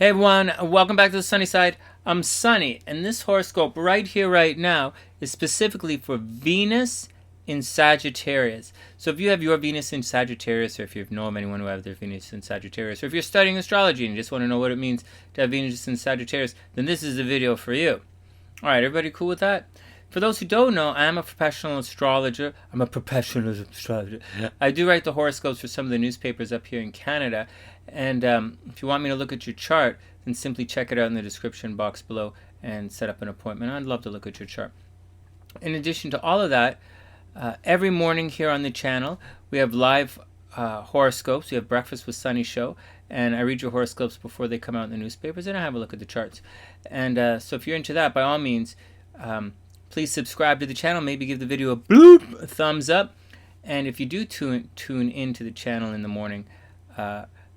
Hey everyone, welcome back to the SunnySide. I'm Sonny, and this horoscope right here, right now, is specifically for Venus in Sagittarius. So if you have your Venus in Sagittarius, or if you know of anyone who has their Venus in Sagittarius, or if you're studying astrology and you just want to know what it means to have Venus in Sagittarius, then this is the video for you. Alright, everybody cool with that? For those who don't know, I am a professional astrologer. I do write the horoscopes for some of the newspapers up here in Canada. And if you want me to look at your chart, then simply check it out in the description box below and set up an appointment. I'd love to look at your chart. In addition to all of that, every morning here on the channel, we have live horoscopes. We have Breakfast with Sonny show, and I read your horoscopes before they come out in the newspapers, and I have a look at the charts. And so if you're into that, by all means, please subscribe to the channel. Maybe give the video a bloop, a thumbs up. And if you do tune into the channel in the morning,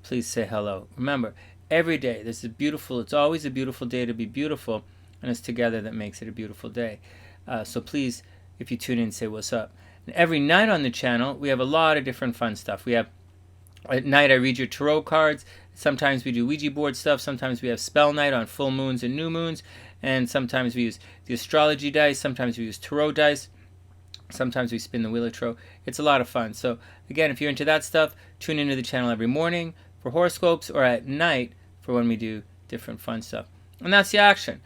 please say hello. Remember, every day, it's always a beautiful day to be beautiful, and it's together that makes it a beautiful day. So please, if you tune in, say what's up. And every night on the channel, we have a lot of different fun stuff. We have, at night, I read your tarot cards. Sometimes we do Ouija board stuff. Sometimes we have spell night on full moons and new moons. And sometimes we use the astrology dice. Sometimes we use tarot dice. Sometimes we spin the wheel of tarot. It's a lot of fun. So again, if you're into that stuff, tune into the channel every morning for horoscopes, or at night for when we do different fun stuff. And that's the action.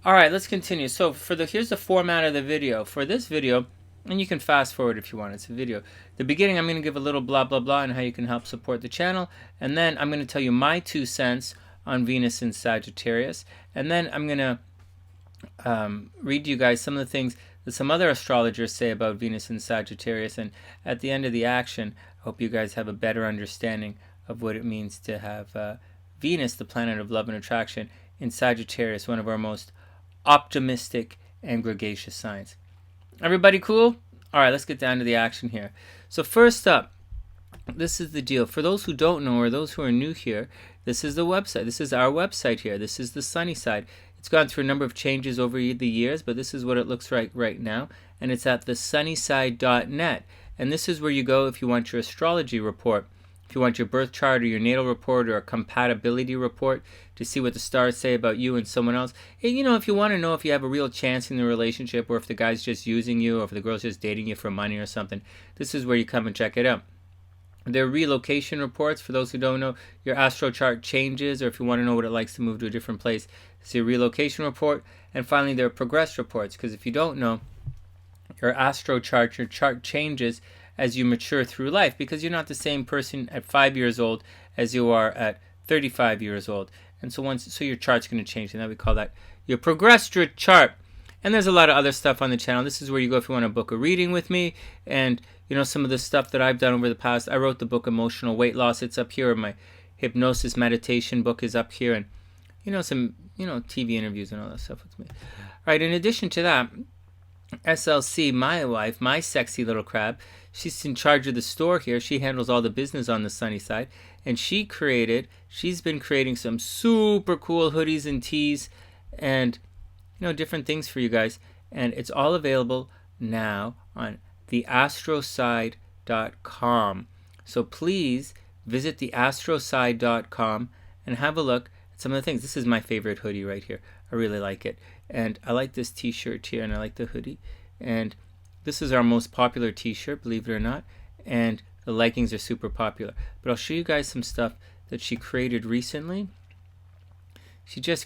Alright, let's continue. So here's the format of the video. For this video, and you can fast forward if you want, it's a video. The beginning, I'm going to give a little blah blah blah on how you can help support the channel, and then I'm going to tell you my 2 cents on Venus in Sagittarius, and then I'm going to read to you guys some of the things that some other astrologers say about Venus in Sagittarius, and at the end of the action, I hope you guys have a better understanding of what it means to have Venus, the planet of love and attraction, in Sagittarius, one of our most optimistic and gregarious signs. Everybody cool? Alright, let's get down to the action here. So first up, this is the deal. For those who don't know, or those who are new here, this is the website. This is our website here. This is the SunnySide. It's gone through a number of changes over the years, but this is what it looks like right now. And it's at TheSunnySide.net. And this is where you go if you want your astrology report. If you want your birth chart or your natal report or a compatibility report to see what the stars say about you and someone else. And, if you want to know if you have a real chance in the relationship, or if the guy's just using you, or if the girl's just dating you for money or something, this is where you come and check it out. There are relocation reports. For those who don't know, your astro chart changes, or if you want to know what it likes to move to a different place, it's your relocation report. And finally, there are progress reports, because if you don't know, your astro chart, your chart changes as you mature through life, because you're not the same person at 5 years old as you are at 35 years old. And so your chart's going to change, and that we call that your progressed chart. And there's a lot of other stuff on the channel. This is where you go if you want to book a reading with me. And some of the stuff that I've done over the past. I wrote the book Emotional Weight Loss. It's up here. My hypnosis meditation book is up here, and some TV interviews and all that stuff with me. All right. In addition to that, SLC, my wife, my sexy little crab, she's in charge of the store here. She handles all the business on the SunnySide, and she's been creating some super cool hoodies and tees and different things for you guys, and it's all available now on theastroside.com. So please visit theastroside.com and have a look at some of the things. This is my favorite hoodie right here. I really like it. And I like this t-shirt here, and I like the hoodie. And this is our most popular t-shirt, believe it or not. And the leggings are super popular. But I'll show you guys some stuff that she created recently. She has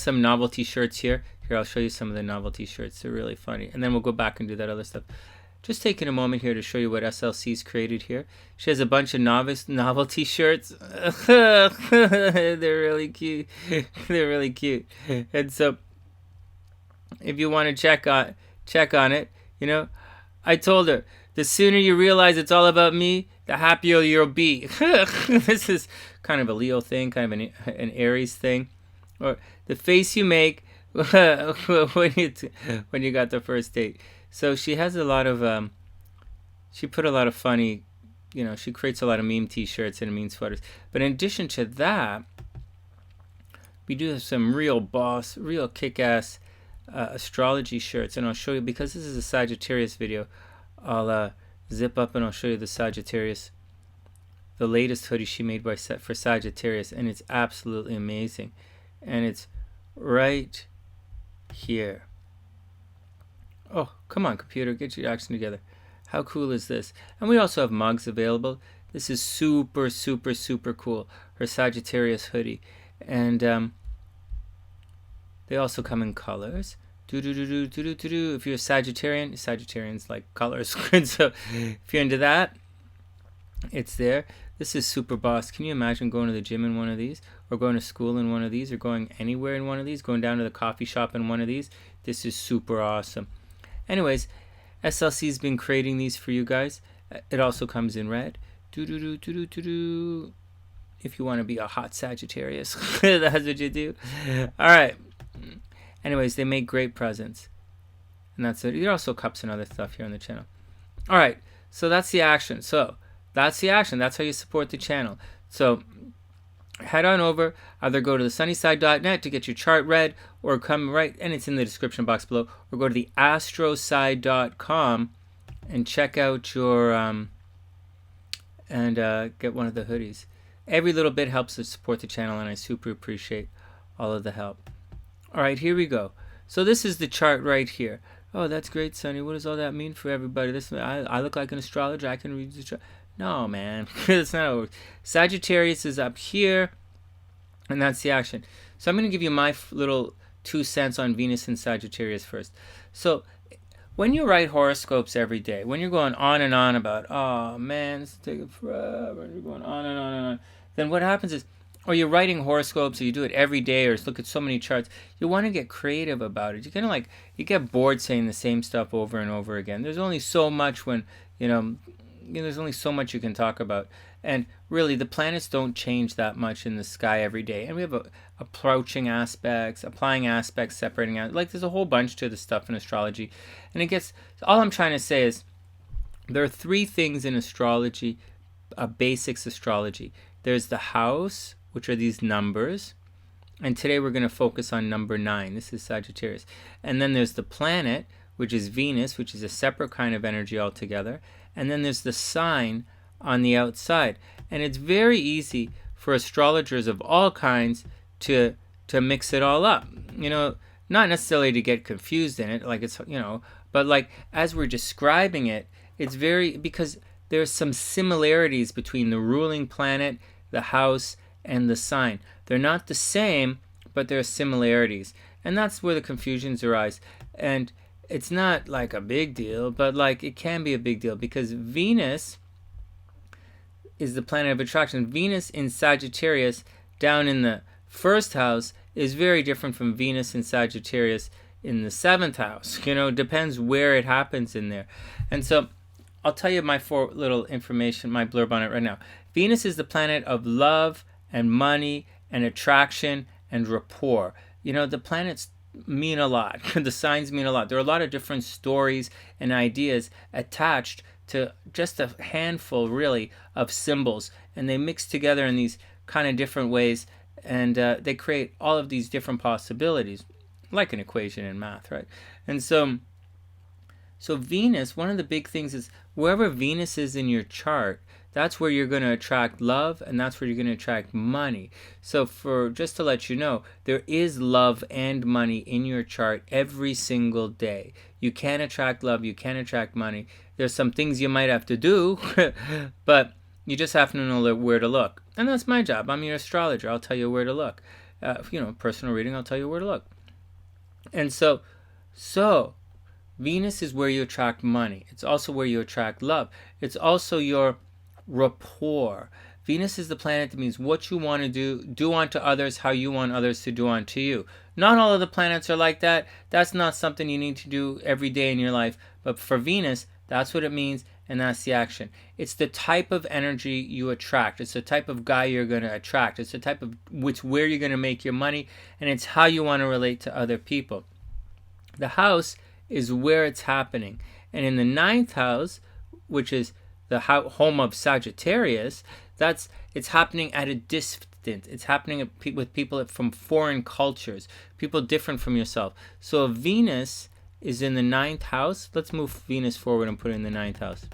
some novelty shirts here. Here, I'll show you some of the novelty shirts. They're really funny. And then we'll go back and do that other stuff. Just taking a moment here to show you what SLC's created here. She has a bunch of novelty shirts. They're really cute. They're really cute. And so, if you want to check on it, I told her, the sooner you realize it's all about me, the happier you'll be. This is kind of a Leo thing, kind of an Aries thing. Or the face you make when you got the first date. So she has a lot of, she put a lot of funny, she creates a lot of meme t-shirts and meme sweaters. But in addition to that, we do have some real kick-ass astrology shirts. And I'll show you, because this is a Sagittarius video, I'll zip up and I'll show you the Sagittarius the latest hoodie she made for Sagittarius, and it's absolutely amazing. And it's right here. Oh, come on, computer, get your action together. How cool is this? And we also have mugs available. This is super, super, super cool. Her Sagittarius hoodie. And they also come in colors. If you're a Sagittarian, Sagittarians like colors. So if you're into that, it's there. This is super boss. Can you imagine going to the gym in one of these? Or going to school in one of these? Or going anywhere in one of these? Going down to the coffee shop in one of these? This is super awesome. Anyways, SLC's been creating these for you guys. It also comes in red. If you want to be a hot Sagittarius, that's what you do. All right. Anyways, they make great presents. And that's it. There are also cups and other stuff here on the channel. All right. So that's the action. That's how you support the channel. So head on over, either go to TheSunnySide.net to get your chart read, or come right, and it's in the description box below, or go to the Astro-Side.com and check out your, get one of the hoodies. Every little bit helps to support the channel, and I super appreciate all of the help. All right, here we go. So this is the chart right here. Oh, that's great, Sonny. What does all that mean for everybody? I look like an astrologer. I can read the chart. No, man. That's not how it works. Sagittarius is up here, and that's the action. So I'm going to give you my little 2 cents on Venus and Sagittarius first. So when you write horoscopes every day, when you're going on and on about, oh, man, this is taking forever, and you're going on and on and on, then what happens is, or you're writing horoscopes, or you do it every day, or look at so many charts, you want to get creative about it. You kind of like, you get bored saying the same stuff over and over again. There's only so much when, there's only so much you can talk about. And really, the planets don't change that much in the sky every day. And we have approaching aspects, applying aspects, separating out. Like, there's a whole bunch to the stuff in astrology. And all I'm trying to say is, there are 3 things in astrology, basics astrology. There's the house, which are these numbers. And today we're going to focus on number 9. This is Sagittarius. And then there's the planet, which is Venus, which is a separate kind of energy altogether. And then there's the sign on the outside. And it's very easy for astrologers of all kinds to mix it all up. Not necessarily to get confused in it, like it's, but like as we're describing it, it's because there's some similarities between the ruling planet, the house, and the sign. They're not the same, but there are similarities. And that's where the confusions arise. And it's not like a big deal, but like it can be a big deal because Venus is the planet of attraction. Venus in Sagittarius down in the 1st house is very different from Venus in Sagittarius in the 7th house. Depends where it happens in there. And so I'll tell you my 4 little information, my blurb on it right now. Venus is the planet of love and money and attraction and rapport. The planets mean a lot. The signs mean a lot. There are a lot of different stories and ideas attached to just a handful, really, of symbols. And they mix together in these kind of different ways. And they create all of these different possibilities, like an equation in math, right? And so Venus, one of the big things is wherever Venus is in your chart, that's where you're going to attract love, and that's where you're going to attract money. So just to let you know, there is love and money in your chart every single day. You can attract love, you can attract money. There's some things you might have to do, but you just have to know where to look. And that's my job. I'm your astrologer. I'll tell you where to look. Personal reading, I'll tell you where to look. And so Venus is where you attract money. It's also where you attract love. It's also your rapport. Venus is the planet that means what you want to do unto others, how you want others to do unto you. Not all of the planets are like that. That's not something you need to do every day in your life. But for Venus, that's what it means, and that's the action. It's the type of energy you attract. It's the type of guy you're going to attract. It's the type of where you're going to make your money, and it's how you want to relate to other people. The house is where it's happening. And in the 9th house, which is the home of Sagittarius, it's happening at a distance. It's happening with people from foreign cultures, people different from yourself. So if Venus is in the 9th house, let's move Venus forward and put it in the 9th house.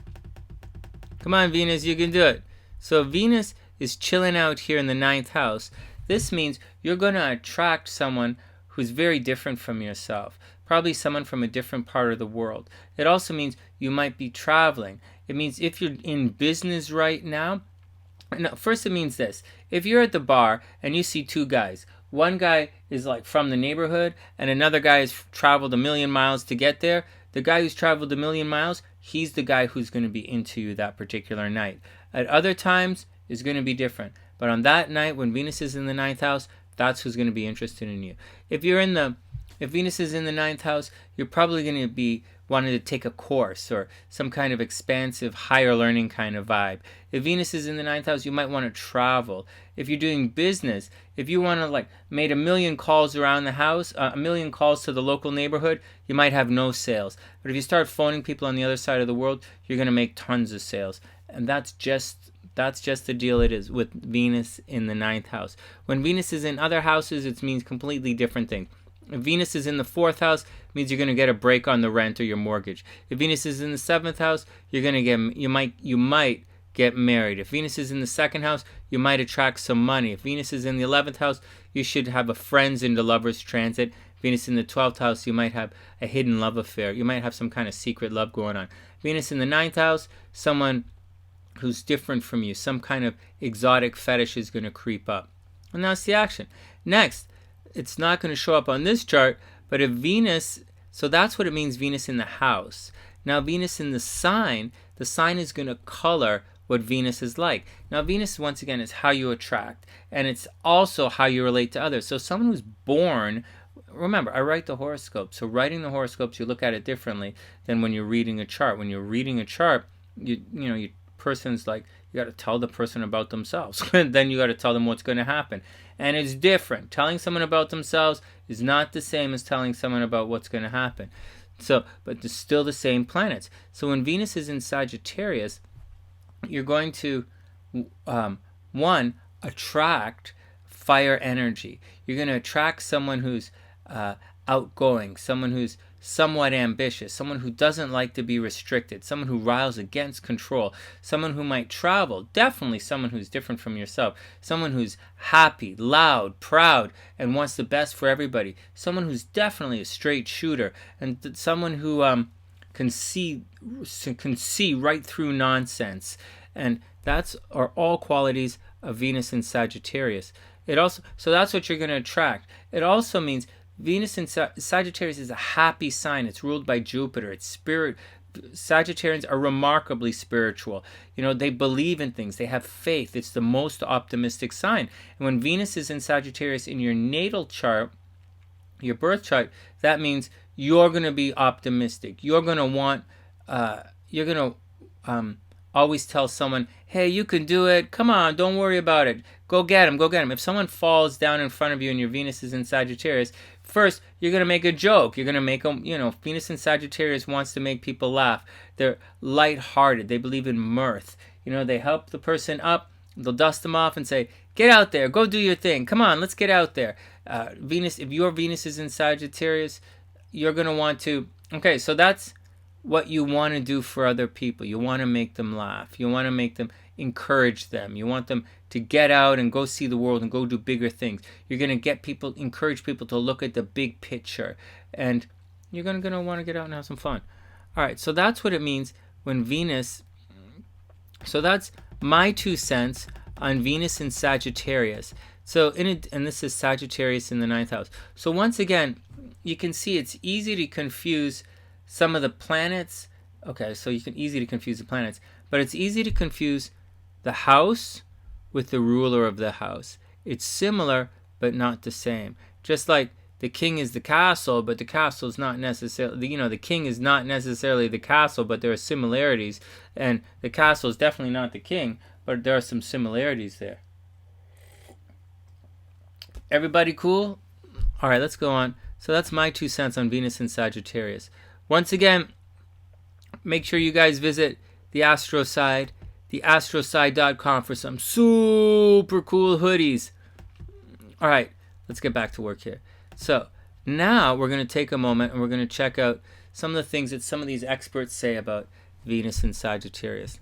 Come on, Venus, you can do it. So Venus is chilling out here in the 9th house. This means you're going to attract someone who's very different from yourself. Probably someone from a different part of the world. It also means you might be traveling. It means if you're in business right now, no, first it means this. If you're at the bar and you see two guys, one guy is like from the neighborhood and another guy has traveled 1,000,000 miles to get there, the guy who's traveled 1,000,000 miles, he's the guy who's going to be into you that particular night. At other times, it's going to be different. But on that night when Venus is in the 9th house, that's who's going to be interested in you. If Venus is in the 9th house, you're probably going to be wanting to take a course or some kind of expansive, higher learning kind of vibe. If Venus is in the 9th house, you might want to travel. If you're doing business, if you want to made 1,000,000 calls around the house, 1,000,000 calls to the local neighborhood, you might have no sales. But if you start phoning people on the other side of the world, you're going to make tons of sales. And that's just the deal it is with Venus in the 9th house. When Venus is in other houses, it means completely different thing. If Venus is in the 4th house, it means you're going to get a break on the rent or your mortgage. If Venus is in the 7th house, you might get married. If Venus is in the 2nd house, you might attract some money. If Venus is in the 11th house, you should have a friends into lovers transit. Venus in the 12th house, you might have a hidden love affair. You might have some kind of secret love going on. Venus in the 9th house, someone who's different from you, some kind of exotic fetish is going to creep up. And that's the action. Next, it's not going to show up on this chart, but if Venus, so that's what it means, Venus in the house. Now Venus in the sign is going to color what Venus is like. Now Venus, once again, is how you attract, and it's also how you relate to others. So someone who's born, remember, I write the horoscope, so writing the horoscopes, you look at it differently than when you're reading a chart. When you're reading a chart, you person's like, you got to tell the person about themselves. Then you got to tell them what's going to happen. And it's different. Telling someone about themselves is not the same as telling someone about what's going to happen. So, but it's still the same planets. So when Venus is in Sagittarius, you're going to, attract fire energy. You're going to attract someone who's outgoing, someone who's somewhat ambitious, someone who doesn't like to be restricted, someone who riles against control, someone who might travel, definitely someone who's different from yourself, someone who's happy, loud, proud, and wants the best for everybody, someone who's definitely a straight shooter, and someone who can see right through nonsense. And are all qualities of Venus in Sagittarius. So that's what you're going to attract. It also means Venus in Sagittarius is a happy sign. It's ruled by Jupiter. It's spirit. Sagittarians are remarkably spiritual. They believe in things. They have faith. It's the most optimistic sign. And when Venus is in Sagittarius in your natal chart, your birth chart, that means you're going to be optimistic. You're going to want, always tell someone, hey, you can do it. Come on, don't worry about it. Go get him. If someone falls down in front of you and your Venus is in Sagittarius, first, you're going to make a joke. You're going to make them, Venus in Sagittarius wants to make people laugh. They're lighthearted. They believe in mirth. They help the person up. They'll dust them off and say, get out there. Go do your thing. Come on, let's get out there. If your Venus is in Sagittarius, you're going to want to, okay, so that's what you want to do for other people. You want to make them laugh. You want to make them encourage them. You want them to get out and go see the world and go do bigger things. You're going to encourage people to look at the big picture. And you're going to want to get out and have some fun. All right, so that's what it means when Venus... So that's my 2 cents on Venus in Sagittarius. And this is Sagittarius in the 9th house. So once again, you can see it's easy to confuse some of the planets. Okay, so easy to confuse the planets, but it's easy to confuse the house with the ruler of the house. It's similar, but not the same. Just like the king is the castle, but the castle is not necessarily, the king is not necessarily the castle, but there are similarities, and the castle is definitely not the king, but there are some similarities there. Everybody cool? All right, let's go on. So that's my 2 cents on Venus in Sagittarius. Once again, make sure you guys visit the Astro-Side, theastroside.com for some super cool hoodies. All right, let's get back to work here. So now we're going to take a moment and we're going to check out some of the things that some of these experts say about Venus in Sagittarius.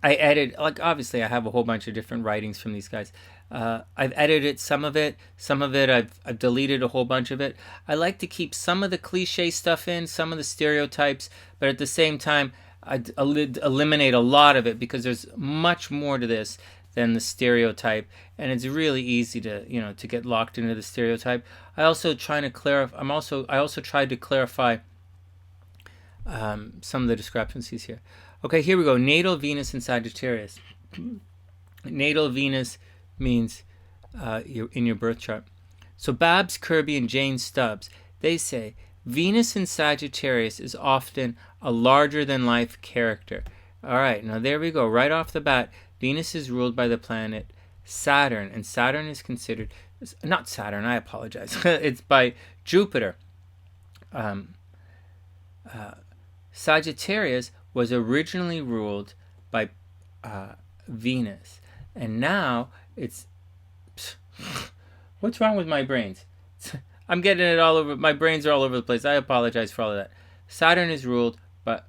I edit, like, obviously I have a whole bunch of different writings from these guys. I've edited some of it I've deleted a whole bunch of it. I like to keep some of the cliche stuff in, some of the stereotypes, but at the same time I eliminate a lot of it, because there's much more to this than the stereotype, and it's really easy to, to get locked into the stereotype. I also tried to clarify some of the discrepancies here. Okay, here we go. Natal Venus in Sagittarius. Natal Venus means in your birth chart. So Babs Kirby and Jane Stubbs, they say Venus in Sagittarius is often a larger-than-life character. All right, now there we go. Right off the bat, Venus is ruled by the planet Saturn, and Saturn is considered, not Saturn, I apologize. It's by Jupiter. Sagittarius was originally ruled by Venus, and now it's... What's wrong with my brains? I'm getting it all over. My brains are all over the place. I apologize for all of that. Saturn is ruled by...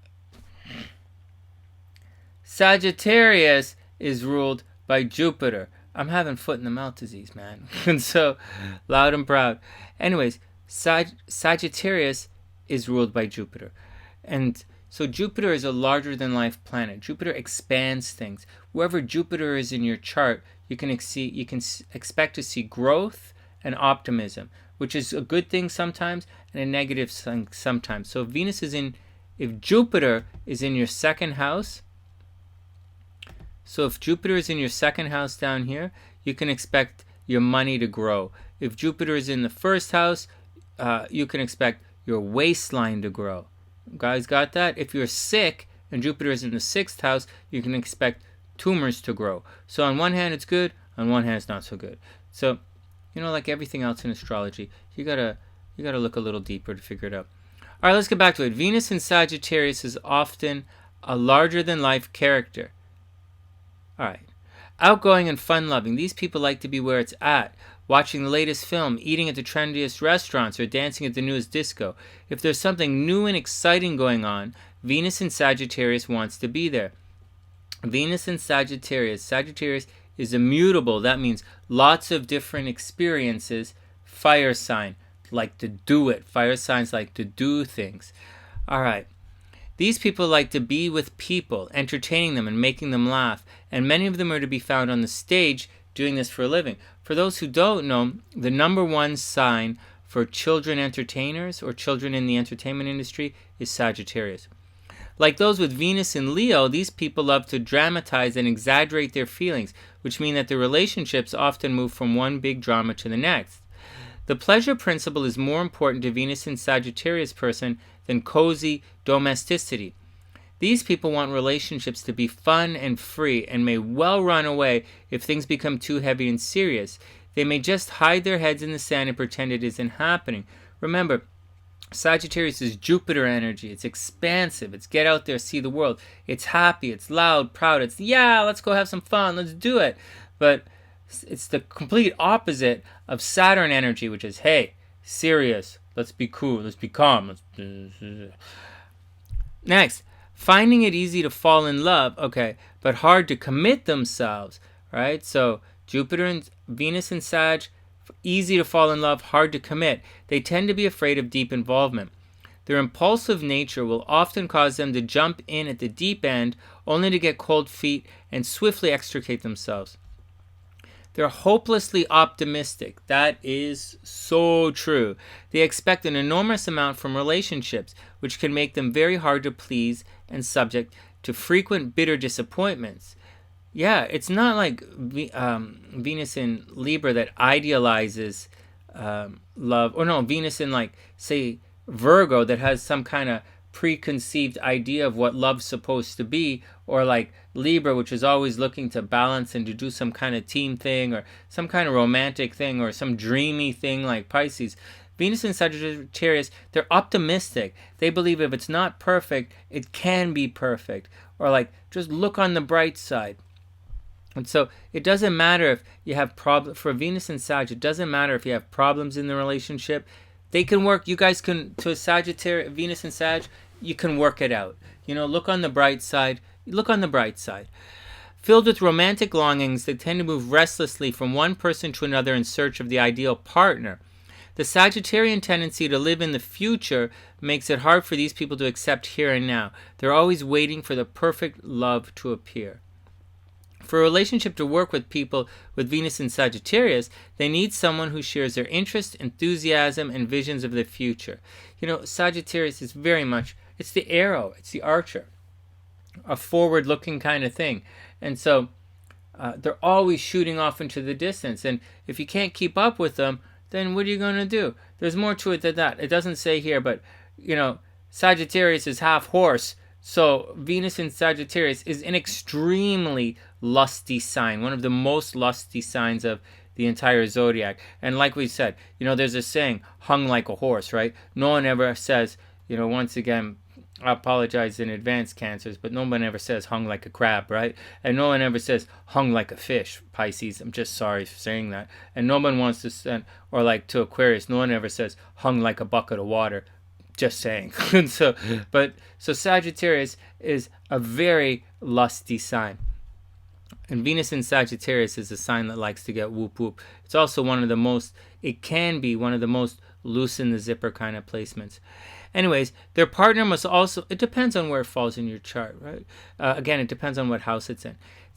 Sagittarius is ruled by Jupiter. I'm having foot in the mouth disease, man. And so, loud and proud. Anyways, Sagittarius is ruled by Jupiter. And so Jupiter is a larger-than-life planet. Jupiter expands things. Wherever Jupiter is in your chart, you can expect to see growth and optimism, which is a good thing sometimes and a negative thing sometimes. So if Jupiter is in your second house, down here, you can expect your money to grow. If Jupiter is in the first house, you can expect your waistline to grow. Guys, got that? If you're sick and Jupiter is in the 6th house, you can expect tumors to grow. So on one hand it's good, on one hand it's not so good. So, like everything else in astrology, you gotta look a little deeper to figure it out. All right, let's get back to it. Venus in Sagittarius is often a larger-than-life character. All right. Outgoing and fun-loving. These people like to be where it's at, watching the latest film, eating at the trendiest restaurants, or dancing at the newest disco. If there's something new and exciting going on, Venus in Sagittarius wants to be there. Venus in Sagittarius. Sagittarius is immutable. That means lots of different experiences. Fire sign, like to do it. Fire signs like to do things. All right. These people like to be with people, entertaining them and making them laugh, and many of them are to be found on the stage doing this for a living. For those who don't know, the number one sign for children entertainers or children in the entertainment industry is Sagittarius. Like those with Venus in Leo, these people love to dramatize and exaggerate their feelings, which mean that their relationships often move from one big drama to the next. The pleasure principle is more important to Venus in Sagittarius person than cozy domesticity. These people want relationships to be fun and free and may well run away if things become too heavy and serious. They may just hide their heads in the sand and pretend it isn't happening. Remember, Sagittarius is Jupiter energy. It's expansive. It's get out there, see the world. It's happy. It's loud, proud. It's, yeah, let's go have some fun. Let's do it. But it's the complete opposite of Saturn energy, which is, hey, serious. Let's be cool. Let's be calm. Next, finding it easy to fall in love, okay, but hard to commit themselves, right? So Jupiter and Venus and Sag, easy to fall in love, hard to commit. They tend to be afraid of deep involvement. Their impulsive nature will often cause them to jump in at the deep end, only to get cold feet and swiftly extricate themselves. They're hopelessly optimistic. That is so true. They expect an enormous amount from relationships, which can make them very hard to please and subject to frequent bitter disappointments. Yeah, it's not like Venus in Libra that idealizes love. Or no, Venus in, like, say, Virgo that has some kind of preconceived idea of what love's supposed to be, or like Libra, which is always looking to balance and to do some kind of team thing or some kind of romantic thing or some dreamy thing like Pisces. Venus and Sagittarius, they're optimistic. They believe if it's not perfect, it can be perfect. Or like, just look on the bright side. And so it doesn't matter if you have problems. For Venus and Sag, it doesn't matter if you have problems in the relationship. They can work. You guys can, to Sagittarius, Venus and Sag, you can work it out. You know, look on the bright side. look on the bright side. Filled with romantic longings that tend to move restlessly from one person to another in search of the ideal partner. The Sagittarian tendency to live in the future makes it hard for these people to accept here and now. They're always waiting for the perfect love to appear. For a relationship to work with people with Venus in Sagittarius, they need someone who shares their interest, enthusiasm, and visions of the future. Sagittarius is very much, it's the arrow, it's the archer, a forward-looking kind of thing. And so they're always shooting off into the distance. And if you can't keep up with them, then what are you going to do? There's more to it than that. It doesn't say here, but, Sagittarius is half horse. So Venus in Sagittarius is an extremely lusty sign, one of the most lusty signs of the entire zodiac. And like we said, there's a saying, hung like a horse, right? No one ever says, once again, I apologize in advance, Cancers, but no one ever says hung like a crab, right? And no one ever says hung like a fish, Pisces. I'm just sorry for saying that. And no one wants to send, or like to Aquarius, no one ever says hung like a bucket of water. Just saying. So Sagittarius is a very lusty sign. And Venus in Sagittarius is a sign that likes to get whoop whoop. It's also it can be one of the most loose in the zipper kind of placements. Anyways, their partner must also, it depends on where it falls in your chart, right? Again, it depends on what house it's in.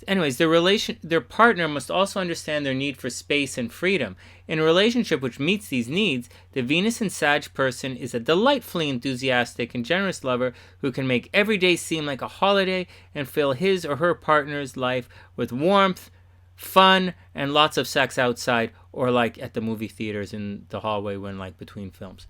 Anyways, their partner must also understand their need for space and freedom. In a relationship which meets these needs, the Venus in Sag person is a delightfully enthusiastic and generous lover who can make every day seem like a holiday and fill his or her partner's life with warmth, fun, and lots of sex outside or like at the movie theaters in the hallway when like between films.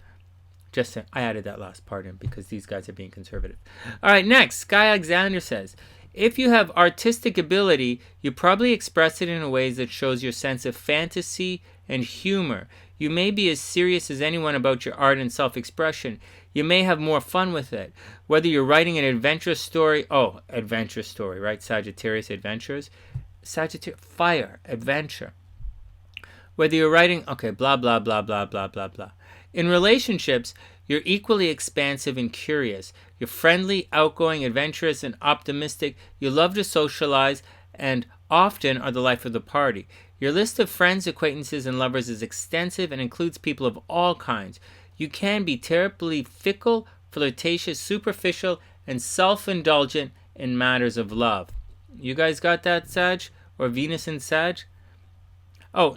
Just saying, I added that last part in because these guys are being conservative. All right, next, Sky Alexander says, if you have artistic ability, you probably express it in ways that shows your sense of fantasy and humor. You may be as serious as anyone about your art and self-expression. You may have more fun with it. Whether you're writing an adventure story, adventure story, right? Sagittarius adventures. Sagittarius, fire, adventure. Whether you're writing, blah, blah, blah, blah, blah, blah, blah. In relationships, you're equally expansive and curious. You're friendly, outgoing, adventurous, and optimistic. You love to socialize and often are the life of the party. Your list of friends, acquaintances, and lovers is extensive and includes people of all kinds. You can be terribly fickle, flirtatious, superficial, and self-indulgent in matters of love. You guys got that, Sag? Or Venus in Sag?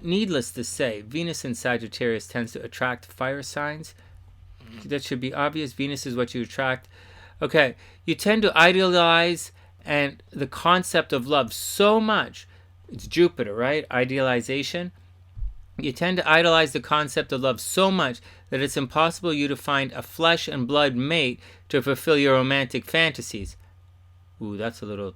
Needless to say, Venus in Sagittarius tends to attract fire signs. That should be obvious. Venus is what you attract. Okay, you tend to idealize and the concept of love so much. It's Jupiter, right? Idealization. You tend to idolize the concept of love so much that it's impossible for you to find a flesh and blood mate to fulfill your romantic fantasies. Ooh, that's a little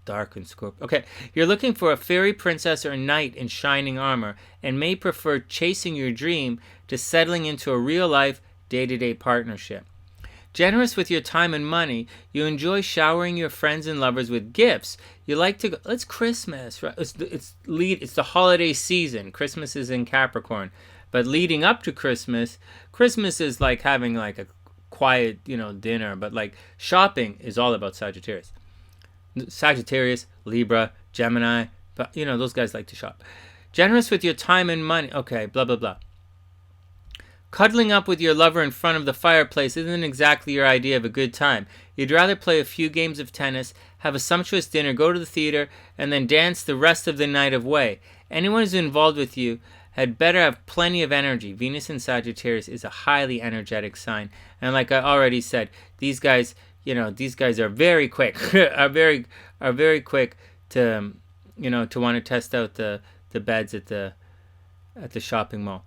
dark and Scorpio. Okay, you're looking for a fairy princess or knight in shining armor and may prefer chasing your dream to settling into a real-life, day-to-day partnership. Generous with your time and money, you enjoy showering your friends and lovers with gifts. You like to go, it's Christmas, right? It's the holiday season. Christmas is in Capricorn. But leading up to Christmas is like having like a quiet, dinner. But like shopping is all about Sagittarius. Sagittarius, Libra, Gemini, but those guys like to shop. Generous with your time and money. Okay, blah, blah, blah. Cuddling up with your lover in front of the fireplace isn't exactly your idea of a good time. You'd rather play a few games of tennis, have a sumptuous dinner, go to the theater, and then dance the rest of the night away. Anyone who's involved with you had better have plenty of energy. Venus in Sagittarius is a highly energetic sign. And like I already said, these guys are very quick, are very quick to, to want to test out the beds at the shopping mall.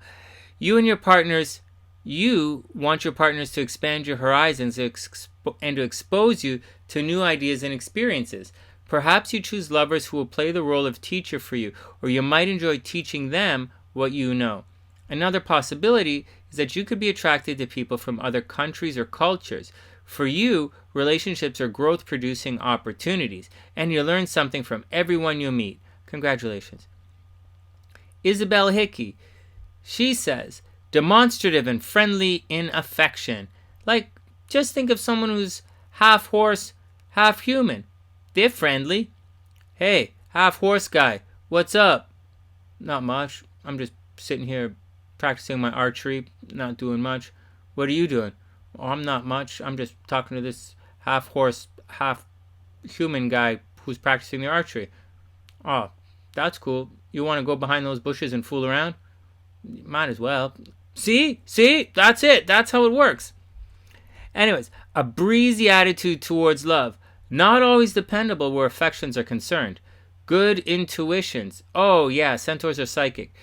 You want your partners to expand your horizons and to expose you to new ideas and experiences. Perhaps you choose lovers who will play the role of teacher for you, or you might enjoy teaching them what you know. Another possibility is that you could be attracted to people from other countries or cultures. For you, relationships are growth-producing opportunities, and you learn something from everyone you meet. Congratulations. Isabel Hickey, she says, demonstrative and friendly in affection. Like, just think of someone who's half horse, half human. They're friendly. Hey, half horse guy, what's up? Not much. I'm just sitting here practicing my archery, not doing much. What are you doing? Oh, I'm not much. I'm just talking to this half horse, half human guy who's practicing the archery. Oh, that's cool. You want to go behind those bushes and fool around? Might as well. See? That's it. That's how it works. Anyways, a breezy attitude towards love. Not always dependable where affections are concerned. Good intuitions. Oh yeah, centaurs are psychic.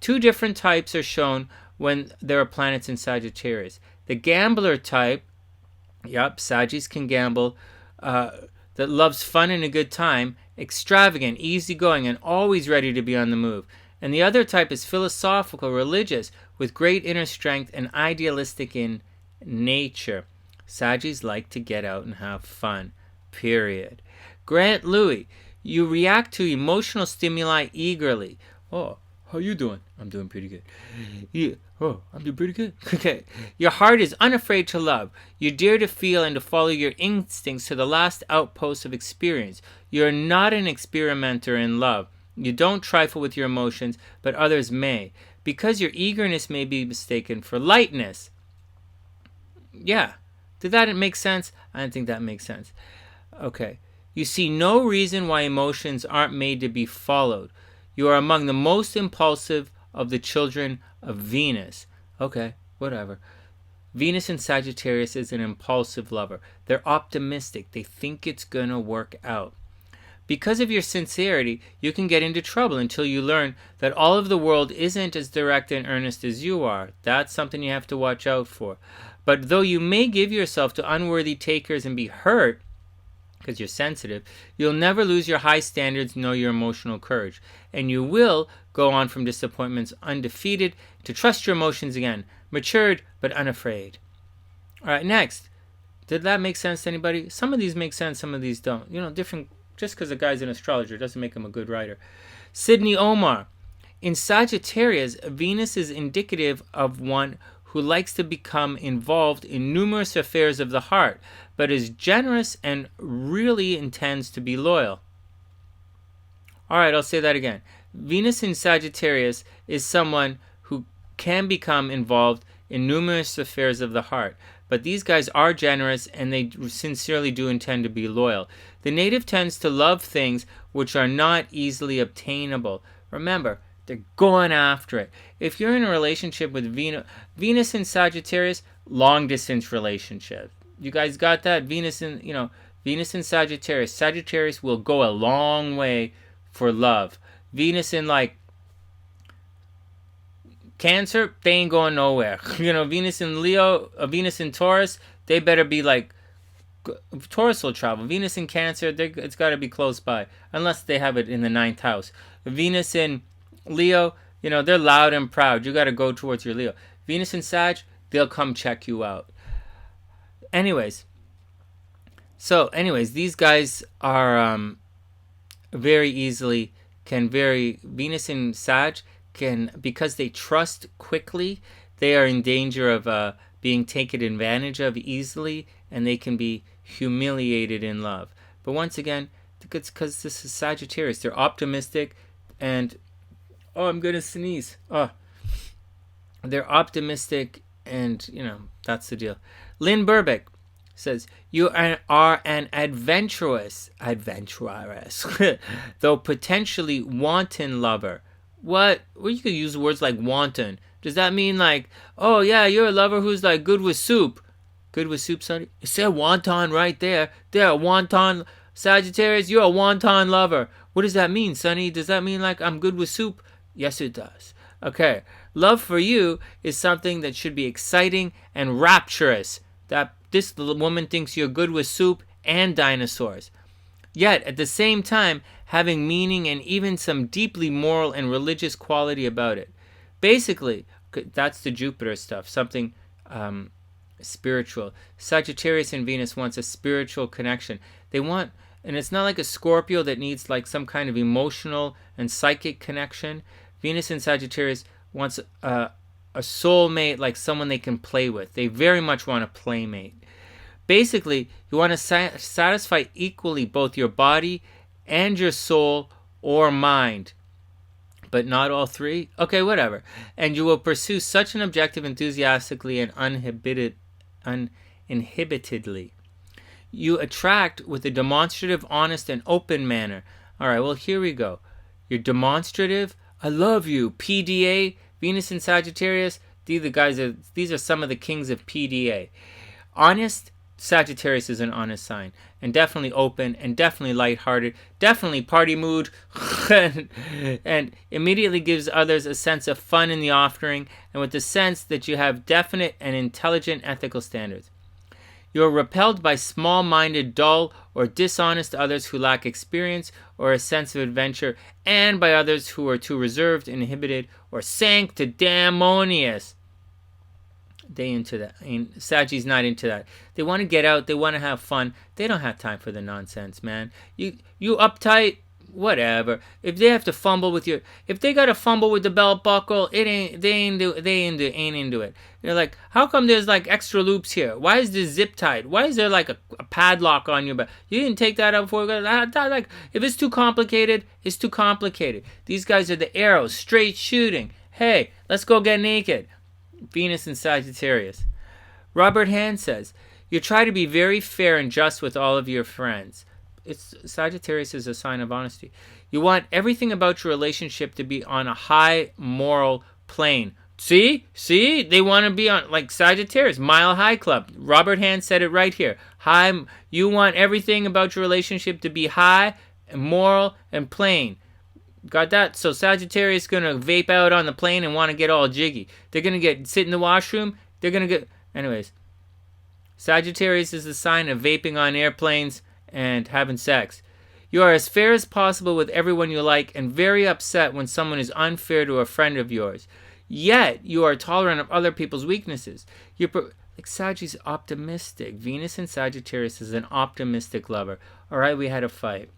Two different types are shown when there are planets in Sagittarius. The gambler type, yep, Sagittarius can gamble, that loves fun and a good time, extravagant, easygoing, and always ready to be on the move. And the other type is philosophical, religious, with great inner strength and idealistic in nature. Sagittarius like to get out and have fun, period. Grant Louis, you react to emotional stimuli eagerly. Oh, how you doing? I'm doing pretty good. Yeah. Oh, I'm doing pretty good. Okay. Your heart is unafraid to love. You dare to feel and to follow your instincts to the last outpost of experience. You're not an experimenter in love. You don't trifle with your emotions, but others may, because your eagerness may be mistaken for lightness. Yeah. Did that make sense? I don't think that makes sense. Okay. You see no reason why emotions aren't made to be followed. You are among the most impulsive of the children of Venus. Okay, whatever. Venus in Sagittarius is an impulsive lover. They're optimistic. They think it's going to work out. Because of your sincerity, you can get into trouble until you learn that all of the world isn't as direct and earnest as you are. That's something you have to watch out for. But though you may give yourself to unworthy takers and be hurt, because you're sensitive, you'll never lose your high standards nor your emotional courage. And you will go on from disappointments undefeated to trust your emotions again, matured but unafraid. All right, next. Did that make sense to anybody? Some of these make sense, some of these don't. Different. Just because a guy's an astrologer doesn't make him a good writer. Sydney Omar. In Sagittarius, Venus is indicative of one who likes to become involved in numerous affairs of the heart, but is generous and really intends to be loyal. All right, I'll say that again. Venus in Sagittarius is someone who can become involved in numerous affairs of the heart, but these guys are generous and they sincerely do intend to be loyal. The native tends to love things which are not easily obtainable. Remember, they're going after it. If you're in a relationship with Venus in Sagittarius, long distance relationship. You guys got that? Venus in Sagittarius. Sagittarius will go a long way for love. Venus in Cancer, they ain't going nowhere. Venus in Leo, Venus in Taurus, they better be Taurus will travel. Venus in Cancer, it's got to be close by, unless they have it in the 9th house. Venus in Leo, they're loud and proud. You got to go towards your Leo. Venus in Sag, they'll come check you out. Anyways, these guys are very easily Venus in Sag can, because they trust quickly, they are in danger of being taken advantage of easily, and they can be humiliated in love. But once again, it's because this is Sagittarius. They're optimistic and, I'm going to sneeze. They're optimistic and, that's the deal. Lynn Burbick says, you are an adventurous, though potentially wanton lover. What? Well, you could use words like wanton. Does that mean oh yeah, you're a lover who's good with soup? Good with soup, Sonny? It said wonton right there. There, a wonton. Sagittarius, you're a wonton lover. What does that mean, Sonny? Does that mean I'm good with soup? Yes, it does. Okay. Love for you is something that should be exciting and rapturous. That this little woman thinks you're good with soup and dinosaurs. Yet, at the same time, having meaning and even some deeply moral and religious quality about it. Basically, that's the Jupiter stuff, something spiritual. Sagittarius and Venus wants a spiritual connection. They want, and it's not like a Scorpio that needs some kind of emotional and psychic connection. Venus in Sagittarius wants a soulmate, someone they can play with. They very much want a playmate. Basically, you want to satisfy equally both your body and your soul or mind, but not all three? Okay, whatever. And you will pursue such an objective enthusiastically and uninhibitedly. You attract with a demonstrative, honest, and open manner. All right, well, here we go. You're demonstrative. I love you. PDA, Venus in Sagittarius. These are some of the kings of PDA. Honest, Sagittarius is an honest sign, and definitely open, and definitely lighthearted, definitely party mood, and immediately gives others a sense of fun in the offering, and with the sense that you have definite and intelligent ethical standards. You are repelled by small-minded, dull, or dishonest others who lack experience or a sense of adventure, and by others who are too reserved, inhibited, or sanctimonious. They into that. Saggy's not into that. They want to get out. They want to have fun. They don't have time for the nonsense, man. You uptight, whatever. If they have to fumble with if they got to fumble with the belt buckle, they ain't into it. They're like, how come there's like extra loops here? Why is this zip tied? Why is there like a padlock on your back? You didn't take that out before. Like, if it's too complicated, it's too complicated. These guys are the arrows, straight shooting. Hey, let's go get naked. Venus in Sagittarius. Robert Hand says, you try to be very fair and just with all of your friends. Sagittarius is a sign of honesty. You want everything about your relationship to be on a high moral plane. See? They want to be on, like Sagittarius, Mile High Club. Robert Hand said it right here. You want everything about your relationship to be high, and moral, and plain. Got that? So Sagittarius is going to vape out on the plane and want to get all jiggy. They're going to sit in the washroom. They're going to get... Anyways. Sagittarius is the sign of vaping on airplanes and having sex. You are as fair as possible with everyone you like and very upset when someone is unfair to a friend of yours. Yet, you are tolerant of other people's weaknesses. Sagi's optimistic. Venus in Sagittarius is an optimistic lover. All right, we had a fight.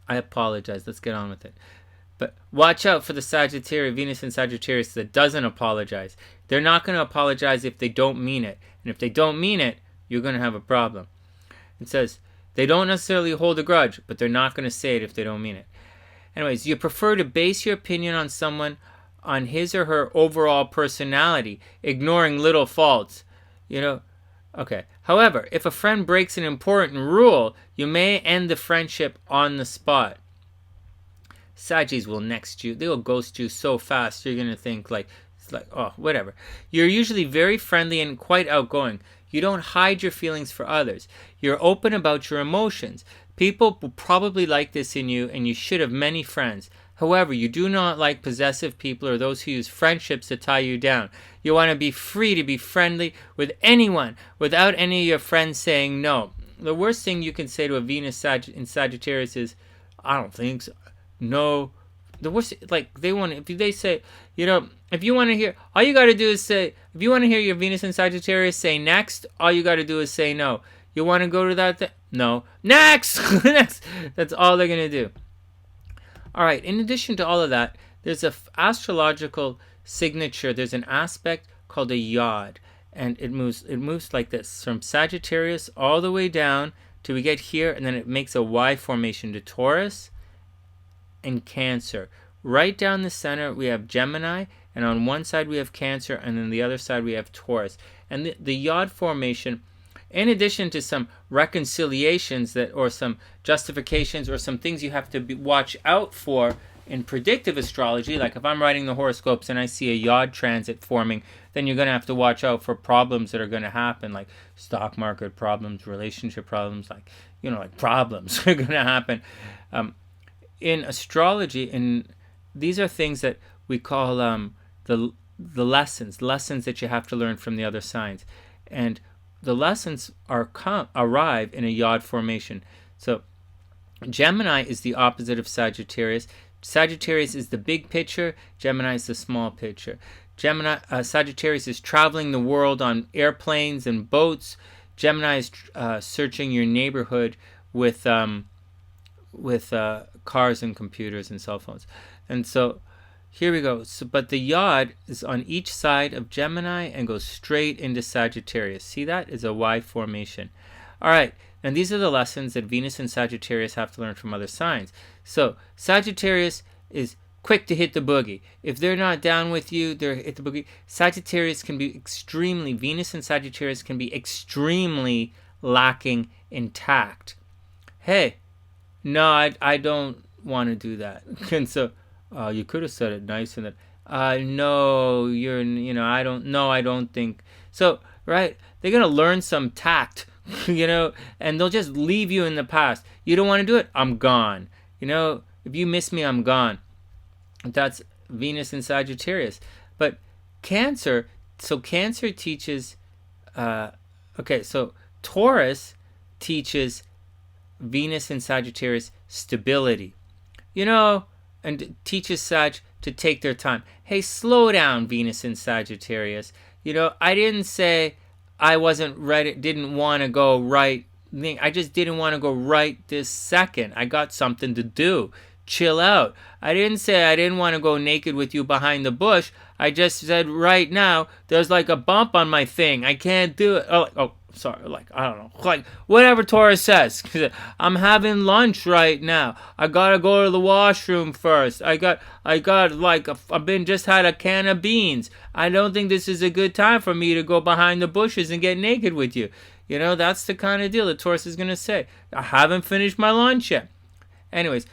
I apologize. Let's get on with it. But watch out for the Sagittarius, Venus in Sagittarius that doesn't apologize. They're not going to apologize if they don't mean it. And if they don't mean it, you're going to have a problem. It says, they don't necessarily hold a grudge, but they're not going to say it if they don't mean it. Anyways, you prefer to base your opinion on someone on his or her overall personality, ignoring little faults. Okay. However, if a friend breaks an important rule, you may end the friendship on the spot. Sagittarius will next you. They will ghost you so fast, you're going to think oh, whatever. You're usually very friendly and quite outgoing. You don't hide your feelings for others. You're open about your emotions. People will probably like this in you, and you should have many friends. However, you do not like possessive people or those who use friendships to tie you down. You want to be free to be friendly with anyone without any of your friends saying no. The worst thing you can say to a Venus in Sagittarius is, I don't think so. No. The worst, if they say, if you want to hear, all you got to do is say, if you want to hear your Venus in Sagittarius say next, all you got to do is say no. You want to go to that? No. Next! Next! That's all they're going to do. All right, in addition to all of that, there's a astrological signature. There's an aspect called a yod, and it moves like this, from Sagittarius all the way down till we get here, and then it makes a Y formation to Taurus and Cancer. Right down the center, we have Gemini, and on one side we have Cancer, and then the other side we have Taurus. And the yod formation, in addition to some reconciliations or some justifications or some things you have to watch out for in predictive astrology, like if I'm writing the horoscopes and I see a yod transit forming, then you're going to have to watch out for problems that are going to happen, like stock market problems, relationship problems, like problems are going to happen. In astrology, these are things that we call the lessons that you have to learn from the other signs. And the lessons arrive in a yod formation. So Gemini is the opposite of Sagittarius. Sagittarius is the big picture. Gemini is the small picture. Sagittarius is traveling the world on airplanes and boats. Gemini is searching your neighborhood with cars and computers and cell phones. And so here we go. So, but the yod is on each side of Gemini and goes straight into Sagittarius. See that? It's a Y formation. All right. And these are the lessons that Venus and Sagittarius have to learn from other signs. So Sagittarius is quick to hit the boogie. If they're not down with you, they're hit the boogie. Sagittarius can be extremely, Venus and Sagittarius can be extremely lacking in tact. Hey, no, I don't want to do that. And so, you could have said it nice and that, no, I don't think. So, right, they're going to learn some tact, and they'll just leave you in the past. You don't want to do it? I'm gone. If you miss me, I'm gone. That's Venus and Sagittarius. But Cancer teaches, so Taurus teaches Venus and Sagittarius stability, and teaches Sag to take their time. Hey, slow down, Venus and Sagittarius. I didn't say I wasn't ready, didn't want to go right. I just didn't want to go right this second. I got something to do. Chill out. I didn't say I didn't want to go naked with you behind the bush. I just said right now there's like a bump on my thing. I can't do it. Sorry. I don't know. Whatever Taurus says. I'm having lunch right now. I gotta go to the washroom first. I've just had a can of beans. I don't think this is a good time for me to go behind the bushes and get naked with you. That's the kind of deal that Taurus is gonna say. I haven't finished my lunch yet. Anyways,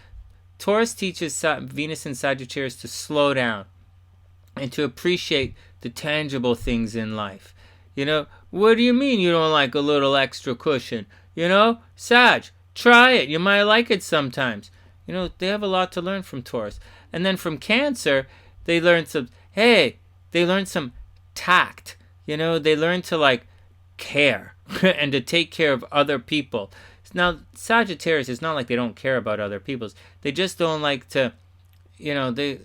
Taurus teaches Venus and Sagittarius to slow down and to appreciate the tangible things in life. What do you mean you don't like a little extra cushion? Sag, try it. You might like it sometimes. They have a lot to learn from Taurus. And then from Cancer, they learn some tact. They learn to care and to take care of other people. Now, Sagittarius, it's not like they don't care about other people's. They just don't like to, they're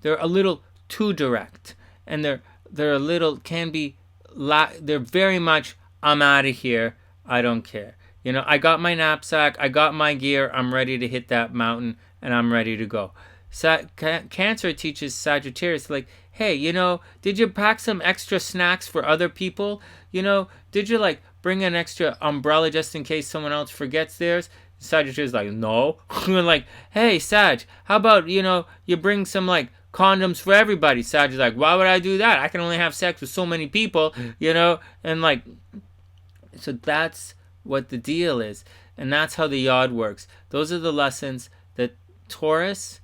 a little too direct, and they're a little they're very much, I'm out of here. I don't care. I got my knapsack. I got my gear. I'm ready to hit that mountain, and I'm ready to go. Cancer teaches Sagittarius hey, did you pack some extra snacks for other people? Did you bring an extra umbrella just in case someone else forgets theirs? Sagittarius is no. Hey, Sag, how about, you bring some condoms for everybody? Sag is why would I do that? I can only have sex with so many people, and so that's what the deal is. And that's how the yod works. Those are the lessons that Taurus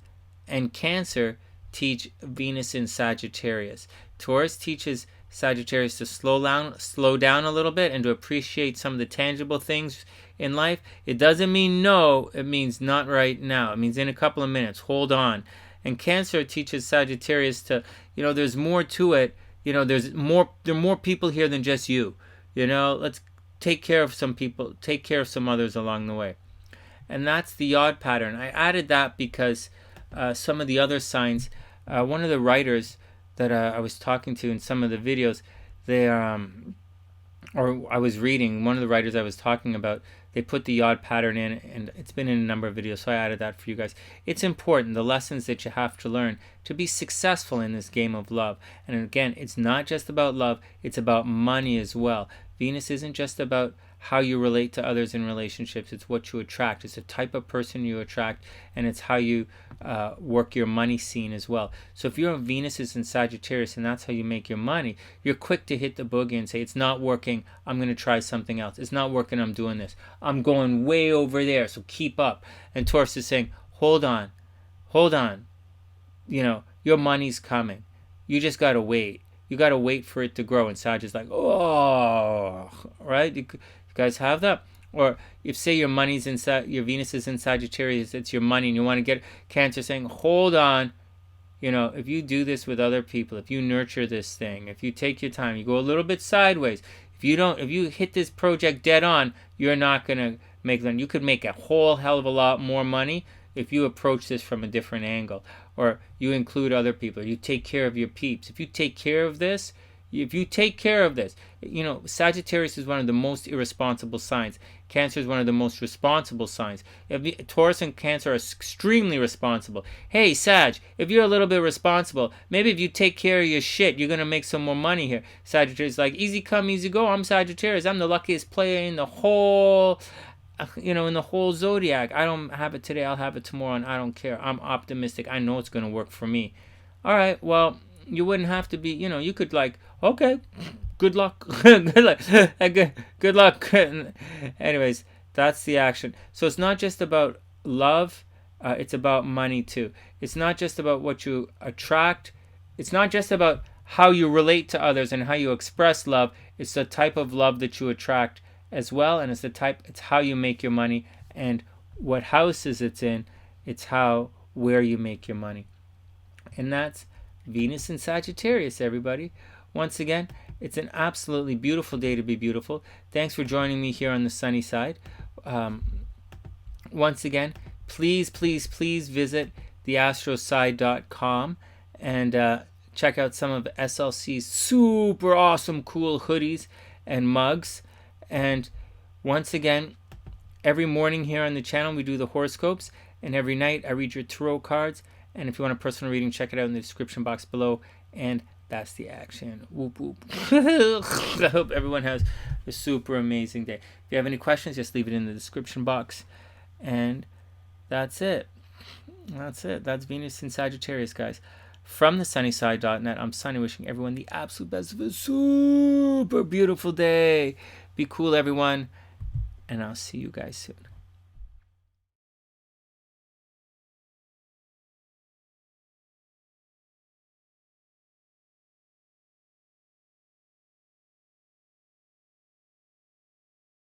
and Cancer teach Venus in Sagittarius. Taurus teaches Sagittarius to slow down a little bit and to appreciate some of the tangible things in life. It doesn't mean no, it means not right now. It means in a couple of minutes, hold on. And Cancer teaches Sagittarius to, there's more to it. There are more people here than just you. Let's take care of some people, take care of some others along the way. And that's the yod pattern. I added that because some of the other signs, one of the writers that I was talking to in some of the videos, or I was reading, one of the writers I was talking about, they put the yod pattern in, and it's been in a number of videos, so I added that for you guys. It's important, the lessons that you have to learn to be successful in this game of love. And again, it's not just about love, it's about money as well. Venus isn't just about how you relate to others in relationships, it's what you attract. It's the type of person you attract, and it's how you work your money scene as well. So if your Venus is in Sagittarius and that's how you make your money, you're quick to hit the boogie and say, it's not working, I'm going to try something else. It's not working, I'm doing this. I'm going way over there, so keep up. And Taurus is saying, hold on. Your money's coming. You just got to wait. You got to wait for it to grow. And Sag is oh, right? You guys have that? Or if say your money's your Venus is in Sagittarius, it's your money and you want to get Cancer saying, hold on. If you do this with other people, if you nurture this thing, if you take your time, you go a little bit sideways. If you hit this project dead on, you're not going to make them. You could make a whole hell of a lot more money if you approach this from a different angle, or you include other people, you take care of your peeps. If you take care of this, If you take care of this, you know, Sagittarius is one of the most irresponsible signs. Cancer is one of the most responsible signs. Taurus and Cancer are extremely responsible. Hey, Sag, if you're a little bit responsible, maybe if you take care of your shit, you're going to make some more money here. Sagittarius is like, easy come, easy go. I'm Sagittarius. I'm the luckiest player in the whole, you know, in the whole zodiac. I don't have it today. I'll have it tomorrow, and I don't care. I'm optimistic. I know it's going to work for me. All right, well, you wouldn't have to be, you know, you could like, okay, good luck. Good luck. Good luck. Anyways, that's the action. So it's not just about love, it's about money too. It's not just about what you attract. It's not just about how you relate to others and how you express love. It's the type of love that you attract as well, and it's how you make your money and what houses it's in. It's where you make your money. And that's Venus in Sagittarius, everybody. Once again, it's an absolutely beautiful day to be beautiful. Thanks for joining me here on the sunny side. Once again, please visit theastroside.com and check out some of SLC's super awesome cool hoodies and mugs. And once again, every morning here on the channel we do the horoscopes, and every night I read your tarot cards. And if you want a personal reading, check it out in the description box below. And that's the action. Whoop, whoop. I hope everyone has a super amazing day. If you have any questions, just leave it in the description box. And that's it. That's Venus in Sagittarius, guys. From TheSunnySide.net, I'm Sonny, wishing everyone the absolute best of a super beautiful day. Be cool, everyone. And I'll see you guys soon.